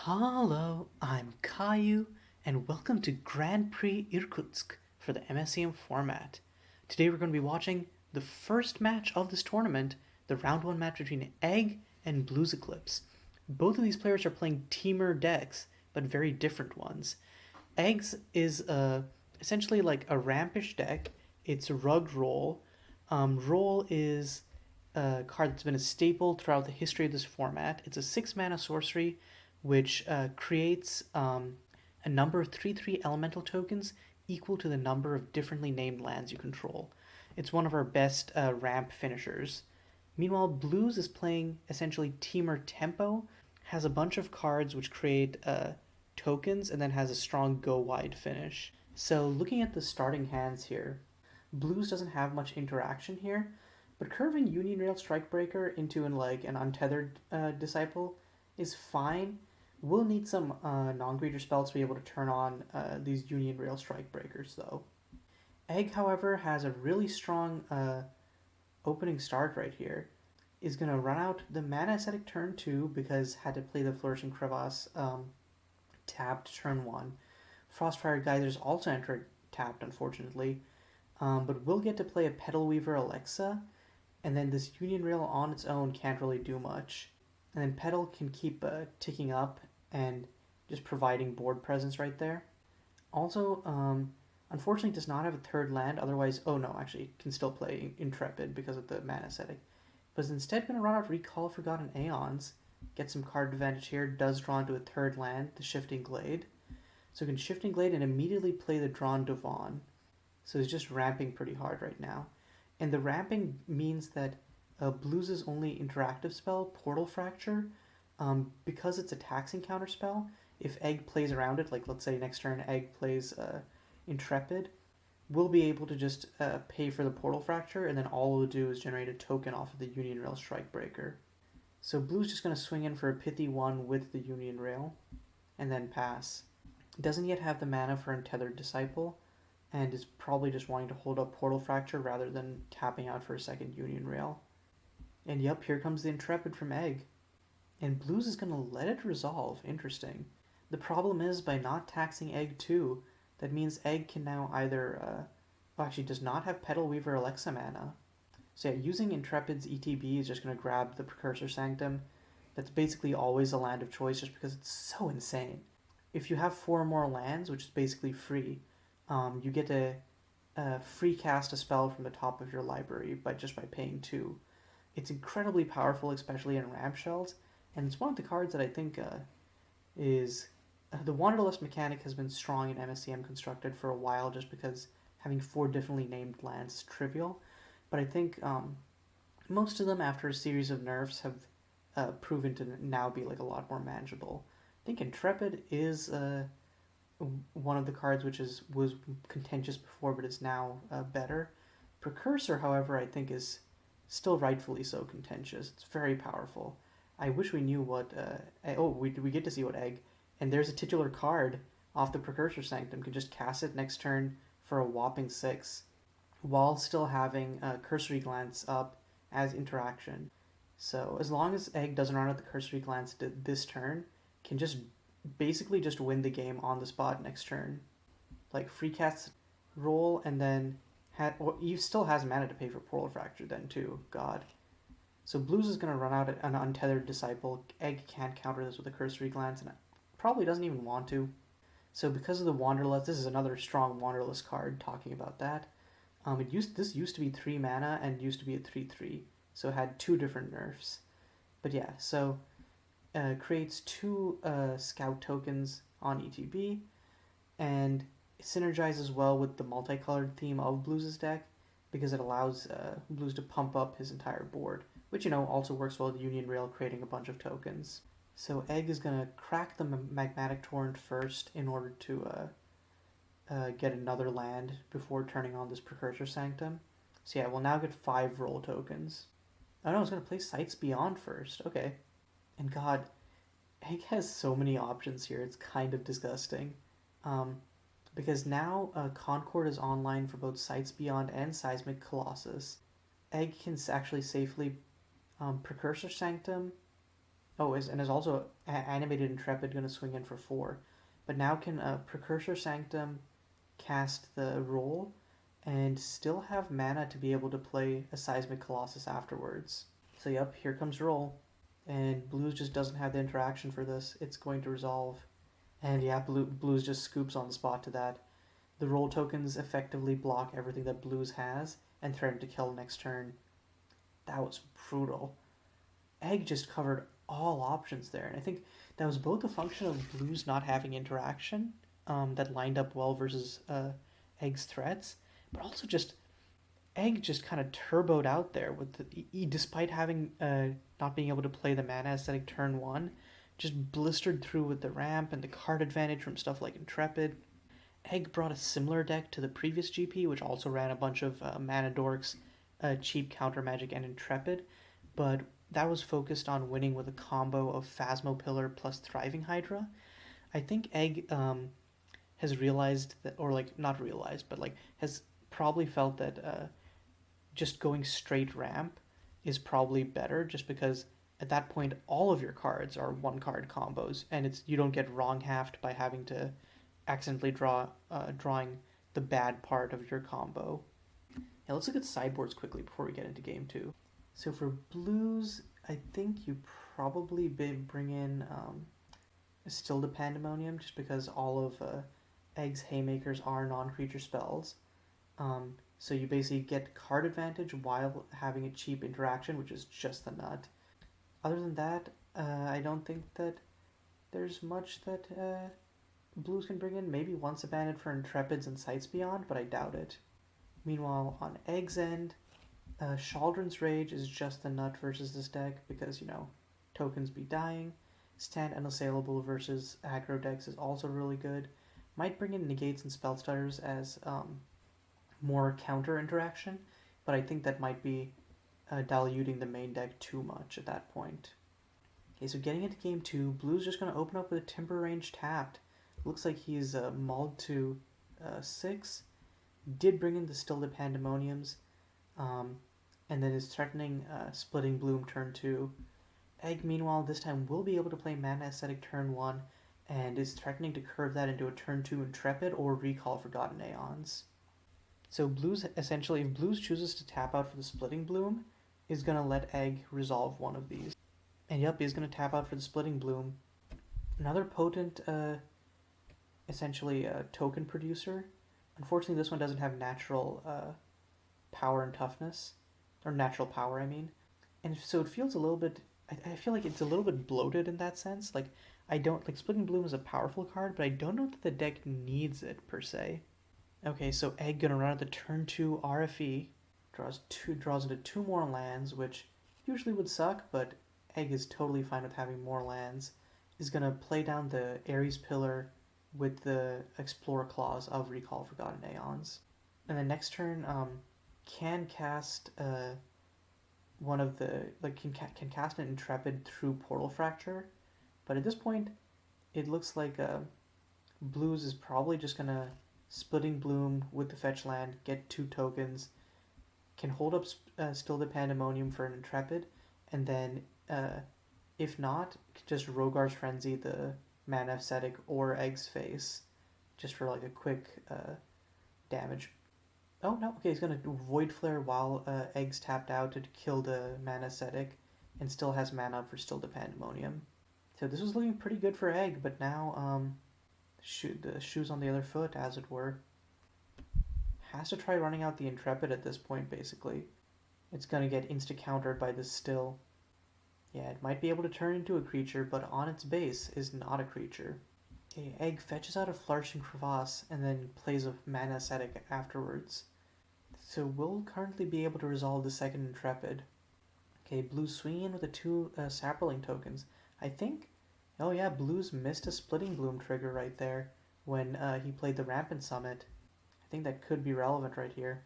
Hello, I'm Caillou, and welcome to Grand Prix Irkutsk for the MSEM format. Today we're going to be watching the first match of this tournament, the round 1 match between Egg and BluesEclipse. Both of these players are playing Temur decks, but very different ones. Eggs is essentially like a rampish deck. It's Rug Roll. Roll is a card that's been a staple throughout the history of this format. It's a 6 mana sorcery which creates a number of 3/3 elemental tokens equal to the number of differently named lands you control. It's one of our best ramp finishers. Meanwhile, Blues is playing essentially Temur Tempo, has a bunch of cards which create tokens, and then has a strong go wide finish. So, looking at the starting hands here, Blues doesn't have much interaction here, but curving Union Rail Strikebreaker into an untethered disciple is fine. We'll need some non-creature spells to be able to turn on these Union Rail Strikebreakers, though. Egg, however, has a really strong opening start right here. Is going to run out the Mana Ascetic turn 2 because had to play the Flourishing Crevasse tapped turn 1. Frostfire Geysers also entered tapped, unfortunately. But we'll get to play a Petal Weaver Alexa, and then this Union Rail on its own can't really do much. And then Petal can keep ticking up and just providing board presence right there. Also, unfortunately does not have a third land, otherwise, oh no, actually can still play Intrepid because of the Mana Ascetic. But is instead going to run out Recall Forgotten Aeons, get some card advantage here, does draw into a third land, the Shifting Glade. So it can Shifting Glade and immediately play the Drawn Devon. So he's just ramping pretty hard right now. And the ramping means that Blues' only interactive spell, Portal Fracture, because it's a taxing counterspell, if Egg plays around it, like let's say next turn Egg plays Intrepid, we'll be able to just pay for the Portal Fracture, and then all we'll do is generate a token off of the Union Rail Strikebreaker. So Blue's just going to swing in for a pithy 1 with the Union Rail, and then pass. Doesn't yet have the mana for Untethered Disciple, and is probably just wanting to hold up Portal Fracture rather than tapping out for a second Union Rail. And yep, here comes the Intrepid from Egg. And Blues is going to let it resolve. Interesting. The problem is, by not taxing Egg too, that means Egg can now either... actually does not have Petal Weaver Alexa mana. So yeah, using Intrepid's ETB is just going to grab the Precursor Sanctum. That's basically always a land of choice just because it's so insane. If you have 4 more lands, which is basically free, you get to free cast a spell from the top of your library by paying 2. It's incredibly powerful, especially in ramp shells, and it's one of the cards that I think is... the Wanderlust mechanic has been strong in MSEM constructed for a while just because having 4 differently named lands is trivial, but I think most of them, after a series of nerfs, have proven to now be like a lot more manageable. I think Intrepid is one of the cards which was contentious before but is now better. Precursor, however, I think is still rightfully so contentious. It's very powerful. I wish we knew what... we get to see what Egg... And there's a titular card off the Precursor Sanctum. Can just cast it next turn for a whopping 6, while still having Cursory Glance up as interaction. So as long as Egg doesn't run out the Cursory Glance this turn, can just basically just win the game on the spot next turn. Like free cast roll, and then he still has mana to pay for Portal Fracture then too. God. So Blues is going to run out an Untethered Disciple. Egg can't counter this with a Cursory Glance, and probably doesn't even want to. So because of the Wanderlust, this is another strong Wanderlust card talking about that. This used to be 3 mana and used to be a 3/3, so it had 2 different nerfs. But yeah, so creates 2 scout tokens on ETB, and it synergizes well with the multicolored theme of Blues' deck because it allows Blues to pump up his entire board, which also works well with Union Rail creating a bunch of tokens. So Egg is going to crack the Magmatic Torrent first in order to get another land before turning on this Precursor Sanctum. So yeah, we'll now get 5 roll tokens. Oh no, it's going to play Sights Beyond first. Okay. And god, Egg has so many options here, it's kind of disgusting. Because now Concord is online for both Sights Beyond and Seismic Colossus. Egg can actually safely Precursor Sanctum, Oh, and is also animated Intrepid going to swing in for 4. But now can Precursor Sanctum cast the roll and still have mana to be able to play a Seismic Colossus afterwards. So yep, here comes roll. And Blues just doesn't have the interaction for this. It's going to resolve. And yeah, Blues just scoops on the spot to that. The roll tokens effectively block everything that Blues has and threaten to kill next turn. That was brutal. Egg just covered all options there, and I think that was both a function of Blues not having interaction that lined up well versus Egg's threats, but also just Egg just kind of turboed out there with despite having not being able to play the mana aesthetic turn one, just blistered through with the ramp and the card advantage from stuff like Intrepid. Egg brought a similar deck to the previous GP, which also ran a bunch of Mana Dorks, cheap counter magic, and Intrepid, but that was focused on winning with a combo of Phasmopillar plus Thriving Hydra. I think Egg has realized that, or like not realized, but like has probably felt that just going straight ramp is probably better, just because at that point all of your cards are one card combos, and it's you don't get wrong halved by having to accidentally drawing the bad part of your combo. Now let's look at sideboards quickly before we get into game two. So for Blues, I think you probably bring in Still the Pandemonium, just because all of Egg's Haymakers are non-creature spells. So you basically get card advantage while having a cheap interaction, which is just the nut. Other than that, I don't think that there's much that Blues can bring in. Maybe once abandoned for Intrepids and Sights Beyond, but I doubt it. Meanwhile, on Egg's end, Shaldron's Rage is just the nut versus this deck because, tokens be dying. Stand Unassailable versus aggro decks is also really good. Might bring in Negates and Spell Stutters as more counter interaction, but I think that might be diluting the main deck too much at that point. Okay, so getting into game two, Blue's just going to open up with a Timber range tapped. Looks like he's mulled to 6. Did bring in the Still the Pandemoniums, and then is threatening Splitting Bloom turn 2. Egg, meanwhile, this time will be able to play Mana Ascetic turn 1, and is threatening to curve that into a turn 2 Intrepid or Recall Forgotten Aeons. So Blues, essentially, if Blues chooses to tap out for the Splitting Bloom, is going to let Egg resolve one of these. And yep, he's going to tap out for the Splitting Bloom. Another potent, essentially, token producer. Unfortunately, this one doesn't have natural power and toughness. Or natural power, I mean. And so it feels a little bit... I feel like it's a little bit bloated in that sense. Like, Splitting Bloom is a powerful card, but I don't know that the deck needs it, per se. Okay, so Egg gonna run at the turn 2 RFE. Draws into 2 more lands, which usually would suck, but Egg is totally fine with having more lands. Is gonna play down the Ares Pillar with the Explore clause of Recall Forgotten Aeons. And then next turn, can cast one of the can cast an Intrepid through Portal Fracture, but at this point, it looks like Blues is probably just gonna Splitting Bloom with the fetch land, get 2 tokens, can hold up Still the Pandemonium for an Intrepid, and then if not, just Rogar's Frenzy the Mana Ascetic or Egg's Face, just for like a quick damage. Oh no, okay, he's gonna Void Flare while Egg's tapped out to kill the Mana Ascetic, and still has mana up for Still the Pandemonium. So this was looking pretty good for Egg, but now the shoe's on the other foot, as it were. Has to try running out the Intrepid at this point, basically. It's gonna get insta-countered by this Still. Yeah, it might be able to turn into a creature, but on its base is not a creature. Okay, Egg fetches out a Flourishing Crevasse and then plays a Mana Ascetic afterwards. So we'll currently be able to resolve the second Intrepid. Okay, Blues swinging in with the 2 Saproling tokens. I think... Oh yeah, Blues missed a Splitting Bloom trigger right there when he played the Rampant Summit. I think that could be relevant right here.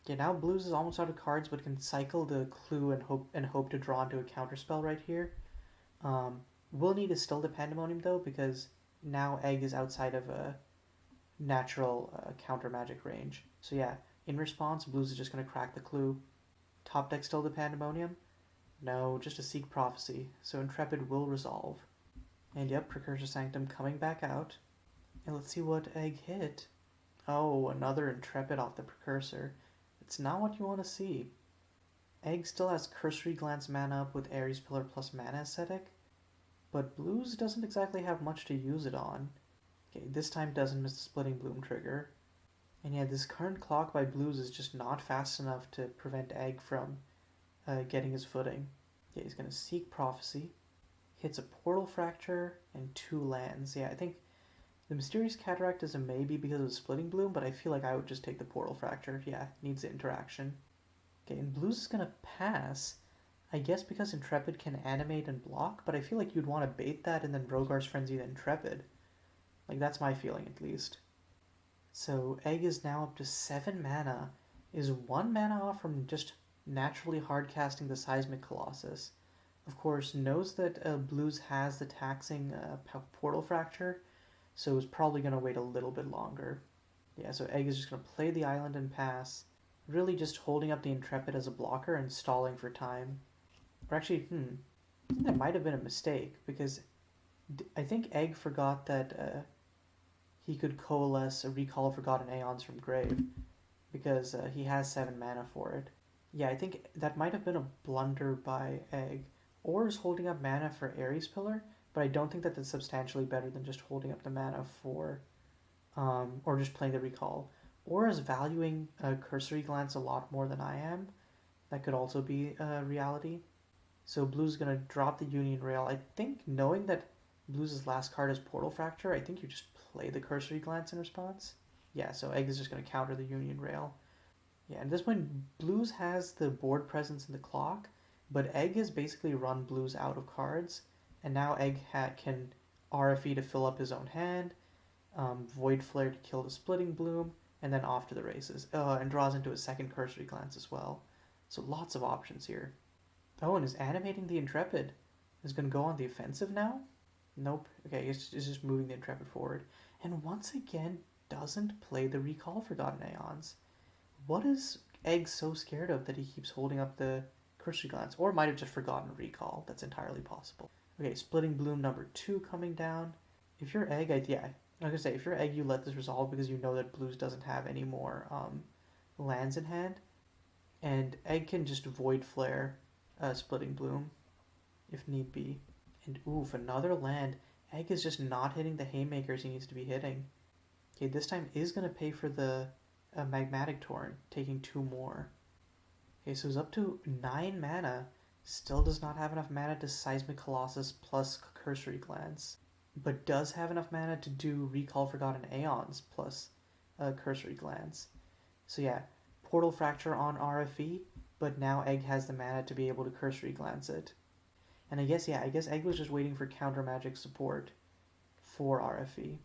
Okay, now Blues is almost out of cards, but can cycle the Clue and hope to draw into a counterspell right here. We'll need a Still the Pandemonium though, because now Egg is outside of a natural counter magic range. So yeah, in response, Blues is just going to crack the Clue. Top deck Still the Pandemonium. No, just a Seek Prophecy, so Intrepid will resolve. And yep, Precursor Sanctum coming back out. And let's see what Egg hit. Oh, another Intrepid off the Precursor. It's not what you want to see. Egg still has Cursory Glance mana up with Ares Pillar plus Mana Ascetic, but Blues doesn't exactly have much to use it on. Okay, this time doesn't miss the Splitting Bloom trigger. And yeah, this current clock by Blues is just not fast enough to prevent Egg from getting his footing. Yeah, he's going to Seek Prophecy, hits a Portal Fracture, and 2 lands. Yeah, I think the Mysterious Cataract is a maybe because of the Splitting Bloom, but I feel like I would just take the Portal Fracture. Yeah, needs the interaction. Okay, and Blues is going to pass, I guess because Intrepid can animate and block, but I feel like you'd want to bait that and then Rogar's Frenzy the Intrepid. Like, that's my feeling at least. So, Egg is now up to 7 mana, is 1 mana off from just naturally hard casting the Seismic Colossus. Of course, knows that Blues has the taxing Portal Fracture, so is probably going to wait a little bit longer. Yeah, so Egg is just going to play the island and pass, really just holding up the Intrepid as a blocker and stalling for time. Or actually, I think that might have been a mistake, because I think Egg forgot that he could coalesce a Recall of Forgotten Aeons from Grave, because he has 7 mana for it. Yeah, I think that might have been a blunder by Egg. Or is holding up mana for Ares Pillar, but I don't think that that's substantially better than just holding up the mana for, or just playing the Recall. Or is valuing Cursory Glance a lot more than I am. That could also be a reality. So Blue's going to drop the Union Rail. I think knowing that Blue's last card is Portal Fracture, I think you just play the Cursory Glance in response. Yeah, so Egg is just going to counter the Union Rail. Yeah, at this point, Blues has the board presence in the clock, but Egg has basically run Blues out of cards, and now Egg can RFE to fill up his own hand, Void Flare to kill the Splitting Bloom, and then off to the races. And draws into a second Cursory Glance as well. So lots of options here. Oh, and is animating the Intrepid. Is going to go on the offensive now? Nope. Okay, it's just moving the Intrepid forward. And once again, doesn't play the Recall Forgotten Aeons. What is Egg so scared of that he keeps holding up the Cursory Glance? Or might have just forgotten Recall. That's entirely possible. Okay, Splitting Bloom number 2 coming down. If you're Egg, like I was gonna say, if you're Egg, you let this resolve because you know that Blues doesn't have any more lands in hand. And Egg can just Void Flare Splitting Bloom if need be. And oof, another land. Egg is just not hitting the haymakers he needs to be hitting. Okay, this time is going to pay for the Magmatic Torrent, taking 2 more. Okay, so he's up to 9 mana. Still does not have enough mana to Seismic Colossus plus Cursory Glance, but does have enough mana to do Recall Forgotten Aeons plus Cursory Glance. So yeah, Portal Fracture on RFE, but now Egg has the mana to be able to Cursory Glance it. And I guess Egg was just waiting for counter magic support for RFE.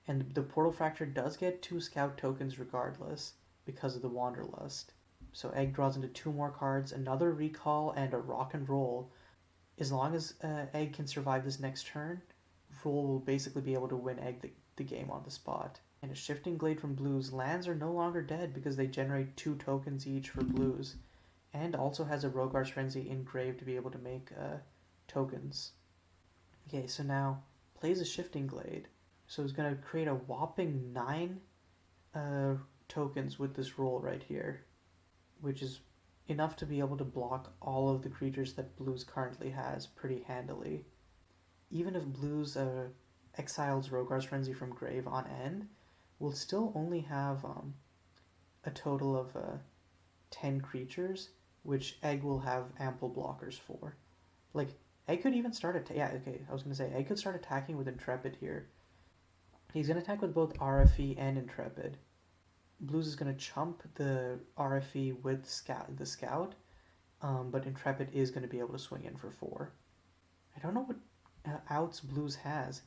And the Portal Fracture does get 2 Scout tokens regardless because of the Wanderlust. So Egg draws into 2 more cards, another Recall, and a Rock and Roll. As long as Egg can survive this next turn, Roll will basically be able to win Egg the game on the spot. And a Shifting Glade from Blues. Lands are no longer dead because they generate 2 tokens each for Blues. And also has a Rogar's Frenzy engraved to be able to make tokens. Okay, so now plays a Shifting Glade. So he's going to create a whopping 9 tokens with this roll right here, which is enough to be able to block all of the creatures that Blues currently has pretty handily. Even if Blues exiles Rogar's Frenzy from Grave on end, we'll still only have a total of 10 creatures, which Egg will have ample blockers for. Like, Egg could even start Egg could start attacking with Intrepid here. He's going to attack with both RFE and Intrepid. Blues is going to chump the RFE with the Scout, but Intrepid is going to be able to swing in for 4. I don't know what outs Blues has.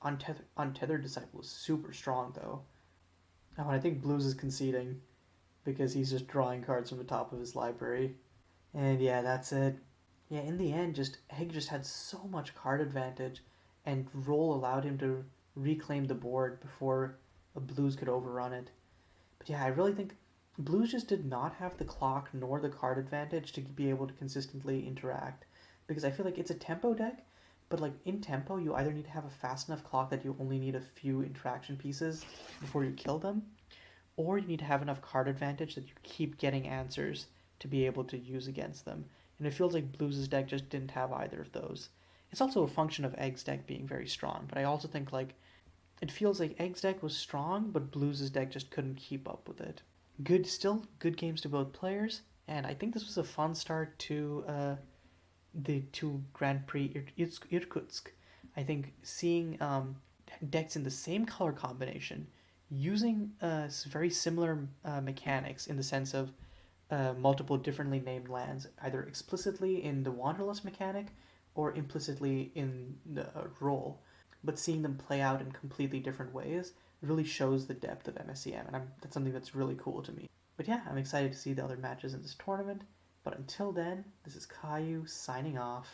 Untethered Disciple is super strong, though. Oh, and I think Blues is conceding because he's just drawing cards from the top of his library. And yeah, that's it. Yeah, in the end, Egg just had so much card advantage, and Roll allowed him to reclaim the board before Blues could overrun it. But yeah, I really think Blues just did not have the clock nor the card advantage to be able to consistently interact, because I feel like it's a tempo deck, but like in tempo you either need to have a fast enough clock that you only need a few interaction pieces before you kill them, or you need to have enough card advantage that you keep getting answers to be able to use against them. And it feels like Blues' deck just didn't have either of those. It's also a function of Egg's deck being very strong, but I also think like it feels like Egg's deck was strong, but Blues' deck just couldn't keep up with it. Still good games to both players, and I think this was a fun start to the two Grand Prix Irkutsk. I think seeing decks in the same color combination using very similar mechanics in the sense of multiple differently named lands, either explicitly in the Wanderlust mechanic or implicitly in the role, but seeing them play out in completely different ways really shows the depth of MSEM, and that's something that's really cool to me. But yeah, I'm excited to see the other matches in this tournament. But until then, this is Caillou signing off.